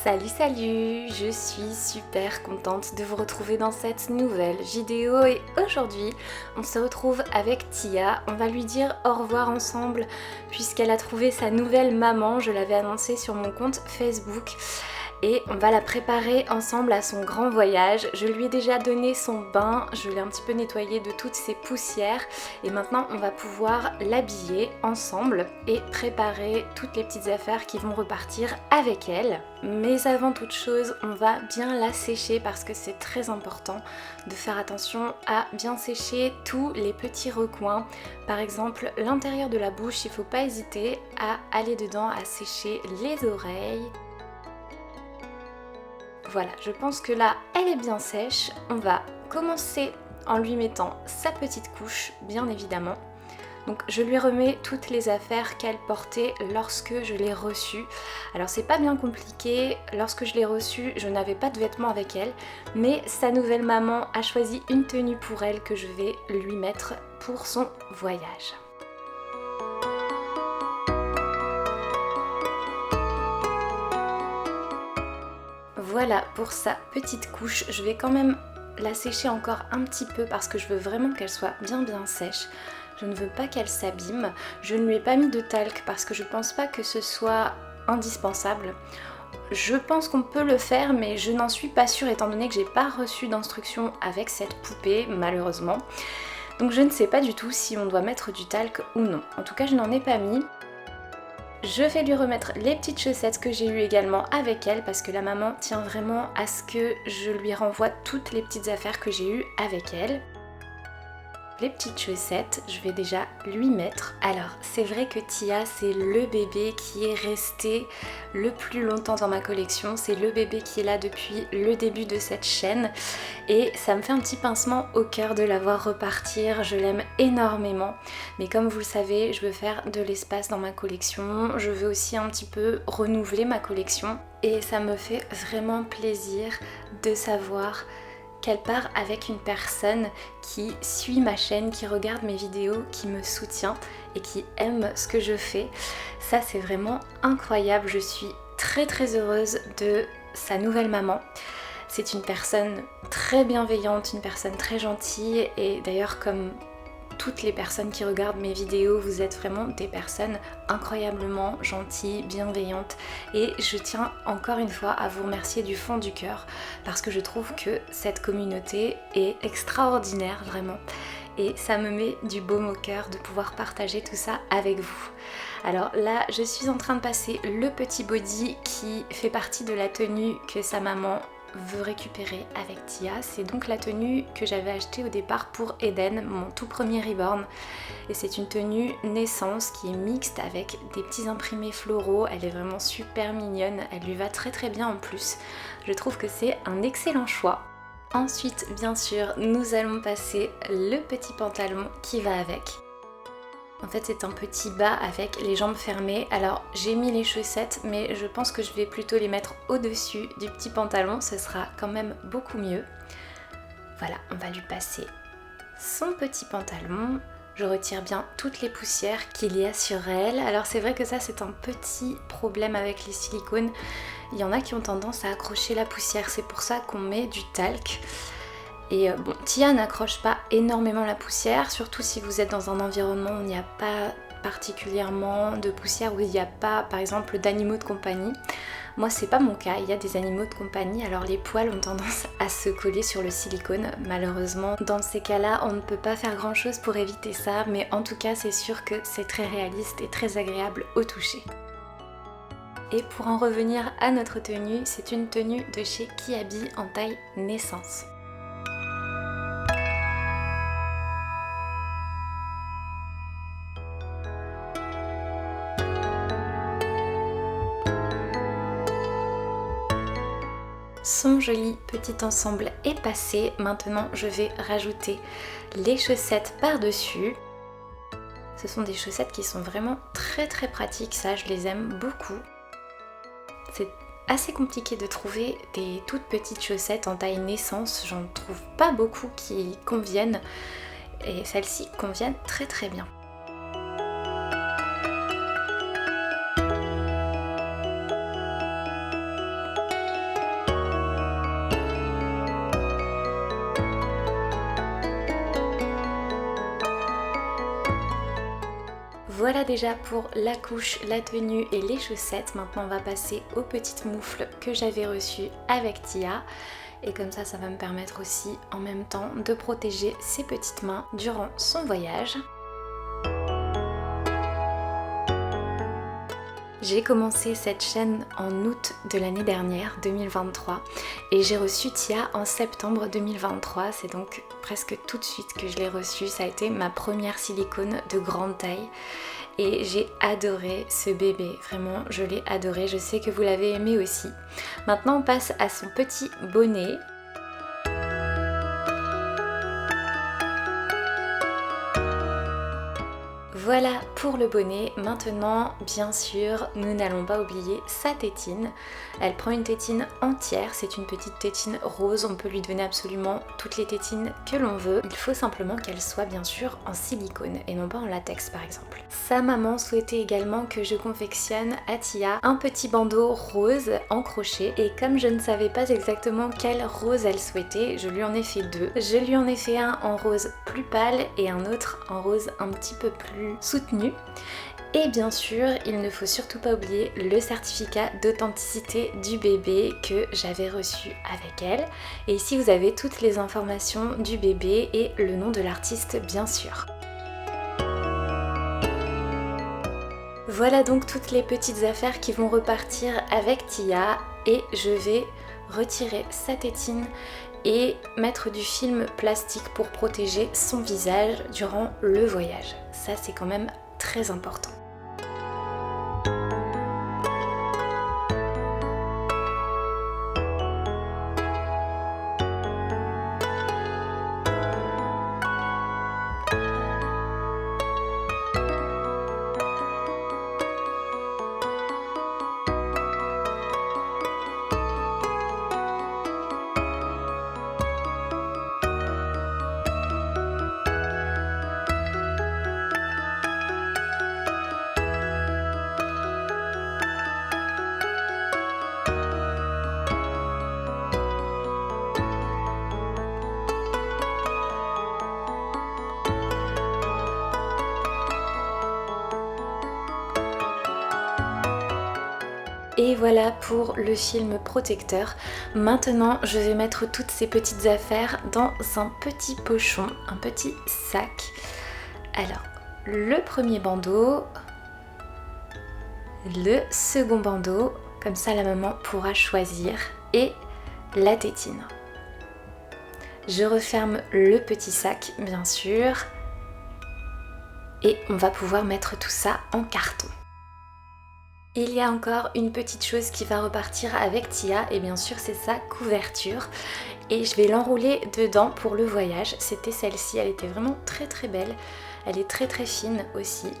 Salut, je suis super contente de vous retrouver dans cette nouvelle vidéo et aujourd'hui on se retrouve avec Tia. On va lui dire au revoir ensemble puisqu'elle a trouvé sa nouvelle maman, je l'avais annoncé sur mon compte Facebook. Et on va la préparer ensemble à son grand voyage. Je lui ai déjà donné son bain, je l'ai un petit peu nettoyé de toutes ses poussières et maintenant on va pouvoir l'habiller ensemble et préparer toutes les petites affaires qui vont repartir avec elle. Mais avant toute chose, on va bien la sécher parce que c'est très important de faire attention à bien sécher tous les petits recoins. Par exemple, l'intérieur de la bouche, il ne faut pas hésiter à aller dedans, à sécher les oreilles. Voilà, je pense que là, elle est bien sèche. On va commencer en lui mettant sa petite couche, bien évidemment. Donc je lui remets toutes les affaires qu'elle portait lorsque je l'ai reçue. Alors c'est pas bien compliqué, lorsque je l'ai reçue, je n'avais pas de vêtements avec elle, mais sa nouvelle maman a choisi une tenue pour elle que je vais lui mettre pour son voyage. Voilà pour sa petite couche, je vais quand même la sécher encore un petit peu parce que je veux vraiment qu'elle soit bien sèche. Je ne veux pas qu'elle s'abîme. Je ne lui ai pas mis de talc parce que je pense pas que ce soit indispensable. Je pense qu'on peut le faire mais je n'en suis pas sûre étant donné que j'ai pas reçu d'instructions avec cette poupée malheureusement. Donc je ne sais pas du tout si on doit mettre du talc ou non. En tout cas je n'en ai pas mis. Je vais lui remettre les petites chaussettes que j'ai eues également avec elle parce que la maman tient vraiment à ce que je lui renvoie toutes les petites affaires que j'ai eues avec elle. Les petites chaussettes, je vais déjà lui mettre. Alors, c'est vrai que Tia, c'est le bébé qui est resté le plus longtemps dans ma collection. C'est le bébé qui est là depuis le début de cette chaîne. Et ça me fait un petit pincement au cœur de la voir repartir. Je l'aime énormément. Mais comme vous le savez, je veux faire de l'espace dans ma collection. Je veux aussi un petit peu renouveler ma collection. Et ça me fait vraiment plaisir de savoir qu'elle part avec une personne qui suit ma chaîne, qui regarde mes vidéos, qui me soutient et qui aime ce que je fais. Ça c'est vraiment incroyable, je suis très heureuse de sa nouvelle maman. C'est une personne très bienveillante, une personne très gentille et d'ailleurs comme toutes les personnes qui regardent mes vidéos, vous êtes vraiment des personnes incroyablement gentilles, bienveillantes et je tiens encore une fois à vous remercier du fond du cœur parce que je trouve que cette communauté est extraordinaire vraiment et ça me met du baume au cœur de pouvoir partager tout ça avec vous. Alors là, je suis en train de passer le petit body qui fait partie de la tenue que sa maman veut récupérer avec Tia. C'est donc la tenue que j'avais achetée au départ pour Eden, mon tout premier reborn. Et c'est une tenue naissance qui est mixte avec des petits imprimés floraux. Elle est vraiment super mignonne, elle lui va très bien en plus. Je trouve que c'est un excellent choix. Ensuite, bien sûr, nous allons passer le petit pantalon qui va avec. En fait c'est un petit bas avec les jambes fermées. Alors j'ai mis les chaussettes mais je pense que je vais plutôt les mettre au-dessus du petit pantalon. Ce sera quand même beaucoup mieux. Voilà, on va lui passer son petit pantalon. Je retire bien toutes les poussières qu'il y a sur elle. Alors c'est vrai que ça c'est un petit problème avec les silicones. Il y en a qui ont tendance à accrocher la poussière. C'est pour ça qu'on met du talc. Et bon, Tia n'accroche pas énormément la poussière, surtout si vous êtes dans un environnement où il n'y a pas particulièrement de poussière, où il n'y a pas par exemple d'animaux de compagnie. Moi c'est pas mon cas, il y a des animaux de compagnie, alors les poils ont tendance à se coller sur le silicone malheureusement. Dans ces cas-là, on ne peut pas faire grand chose pour éviter ça, mais en tout cas c'est sûr que c'est très réaliste et très agréable au toucher. Et pour en revenir à notre tenue, c'est une tenue de chez Kiabi en taille naissance. Son joli petit ensemble est passé, maintenant je vais rajouter les chaussettes par-dessus. Ce sont des chaussettes qui sont vraiment très pratiques, ça je les aime beaucoup. C'est assez compliqué de trouver des toutes petites chaussettes en taille naissance, j'en trouve pas beaucoup qui conviennent et celles-ci conviennent très bien. Voilà déjà pour la couche, la tenue et les chaussettes. Maintenant on va passer aux petites moufles que j'avais reçues avec Tia. Et comme ça va me permettre aussi en même temps de protéger ses petites mains durant son voyage. J'ai commencé cette chaîne en août de l'année dernière, 2023, et j'ai reçu Tia en septembre 2023, c'est donc presque tout de suite que je l'ai reçue. Ça a été ma première silicone de grande taille et j'ai adoré ce bébé, vraiment je l'ai adoré, je sais que vous l'avez aimé aussi. Maintenant on passe à son petit bonnet. Voilà pour le bonnet. Maintenant, bien sûr, nous n'allons pas oublier sa tétine. Elle prend une tétine entière, c'est une petite tétine rose, on peut lui donner absolument toutes les tétines que l'on veut. Il faut simplement qu'elle soit bien sûr en silicone et non pas en latex par exemple. Sa maman souhaitait également que je confectionne à Tia un petit bandeau rose en crochet et comme je ne savais pas exactement quel rose elle souhaitait, je lui en ai fait deux. Je lui en ai fait un en rose plus pâle et un autre en rose un petit peu plus soutenu. Et bien sûr, il ne faut surtout pas oublier le certificat d'authenticité du bébé que j'avais reçu avec elle. Et ici vous avez toutes les informations du bébé et le nom de l'artiste bien sûr. Voilà donc toutes les petites affaires qui vont repartir avec Tia et je vais retirer sa tétine et mettre du film plastique pour protéger son visage durant le voyage. Ça c'est quand même très important. Et voilà pour le film protecteur. Maintenant, je vais mettre toutes ces petites affaires dans un petit pochon, un petit sac. Alors, le premier bandeau, le second bandeau, comme ça la maman pourra choisir, et la tétine. Je referme le petit sac, bien sûr, et on va pouvoir mettre tout ça en carton. Il y a encore une petite chose qui va repartir avec Tia et bien sûr c'est sa couverture et je vais l'enrouler dedans pour le voyage. C'était celle-ci, elle était vraiment très très belle, elle est très très fine aussi.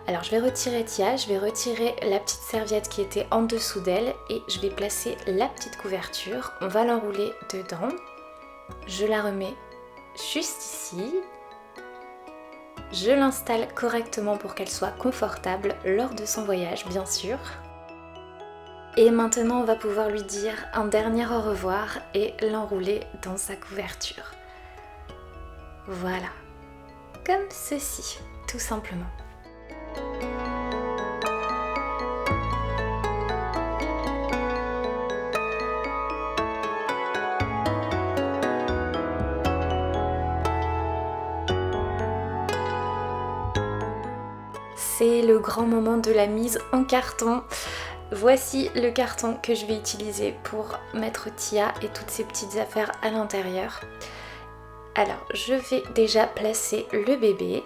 Alors je vais retirer Tia, je vais retirer la petite serviette qui était en dessous d'elle et je vais placer la petite couverture. On va l'enrouler dedans, je la remets juste ici. Je l'installe correctement pour qu'elle soit confortable lors de son voyage, bien sûr. Et maintenant, on va pouvoir lui dire un dernier au revoir et l'enrouler dans sa couverture. Voilà, comme ceci, tout simplement. C'est le grand moment de la mise en carton. Voici le carton que je vais utiliser pour mettre Tia et toutes ces petites affaires à l'intérieur. Alors, je vais déjà placer le bébé.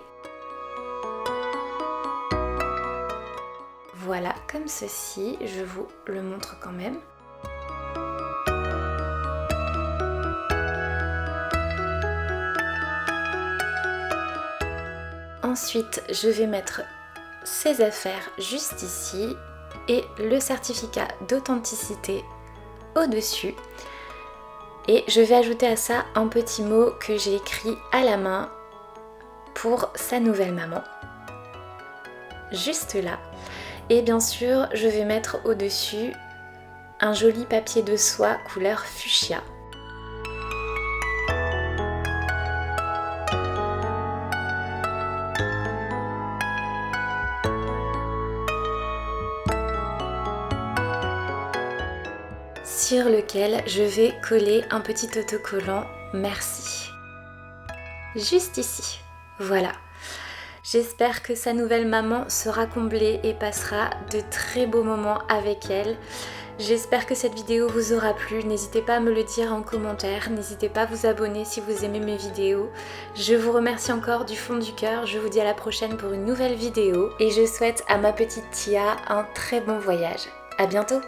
Voilà, comme ceci. Je vous le montre quand même. Ensuite, je vais mettre ces affaires juste ici et le certificat d'authenticité au-dessus. Et je vais ajouter à ça un petit mot que j'ai écrit à la main pour sa nouvelle maman. Juste là. Et bien sûr, je vais mettre au-dessus un joli papier de soie couleur fuchsia. sur lequel je vais coller un petit autocollant merci. Juste ici, voilà. J'espère que sa nouvelle maman sera comblée et passera de très beaux moments avec elle. J'espère que cette vidéo vous aura plu, n'hésitez pas à me le dire en commentaire, n'hésitez pas à vous abonner si vous aimez mes vidéos. Je vous remercie encore du fond du cœur, je vous dis à la prochaine pour une nouvelle vidéo et je souhaite à ma petite Tia un très bon voyage. À bientôt!